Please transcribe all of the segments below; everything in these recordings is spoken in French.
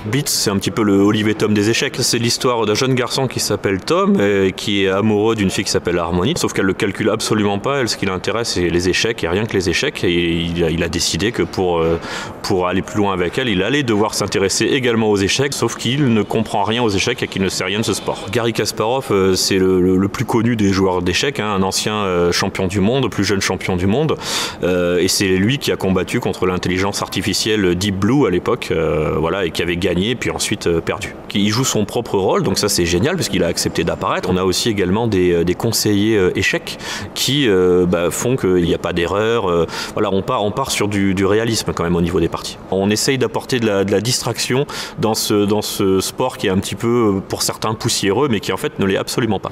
Blitz, c'est un petit peu le Olivier Tom des échecs. C'est l'histoire d'un jeune garçon qui s'appelle Tom et qui est amoureux d'une fille qui s'appelle Harmony, sauf qu'elle le calcule absolument pas. Elle, ce qui l'intéresse, c'est les échecs et rien que les échecs. Et il a décidé que pour aller plus loin avec elle, il allait devoir s'intéresser également aux échecs, sauf qu'il ne comprend rien aux échecs et qu'il ne sait rien de ce sport. Garry Kasparov, c'est le plus connu des joueurs d'échecs, hein, un ancien champion du monde, plus jeune champion du monde, et c'est lui qui a combattu contre l'intelligence artificielle Deep Blue à l'époque, voilà, et qui avait gagné puis ensuite perdu. Il joue son propre rôle, donc ça c'est génial parce qu'il a accepté d'apparaître. On a aussi également des conseillers échecs qui font qu'il n'y a pas d'erreur. Voilà, on part sur du réalisme quand même au niveau des parties. On essaye d'apporter de la distraction dans ce sport qui est un petit peu pour certains poussiéreux, mais qui en fait ne l'est absolument pas.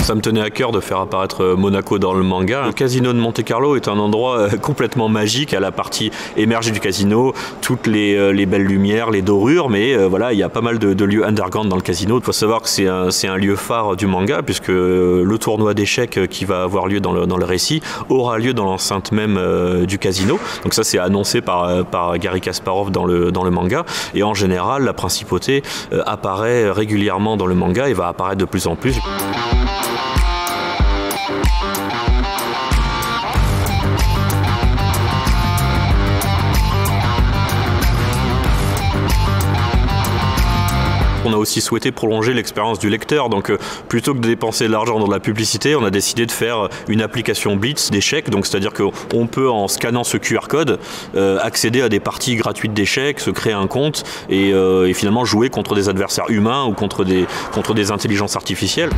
Ça me tenait à cœur de faire apparaître Monaco dans le manga. Le casino de Monte-Carlo est un endroit complètement magique, à la partie émergée du casino, toutes les belles lumières, les dorures, mais voilà, il y a pas mal de lieux underground dans le casino. Il faut savoir que c'est un lieu phare du manga, puisque le tournoi d'échecs qui va avoir lieu dans le récit aura lieu dans l'enceinte même du casino. Donc ça, c'est annoncé par Garry Kasparov dans le manga. Et en général, la principauté apparaît régulièrement dans le manga et va apparaître de plus en plus. On a aussi souhaité prolonger l'expérience du lecteur, donc plutôt que de dépenser de l'argent dans de la publicité, on a décidé de faire une application Blitz d'échecs, donc c'est-à-dire qu'on peut, en scannant ce QR code, accéder à des parties gratuites d'échecs, se créer un compte et finalement jouer contre des adversaires humains ou contre des intelligences artificielles.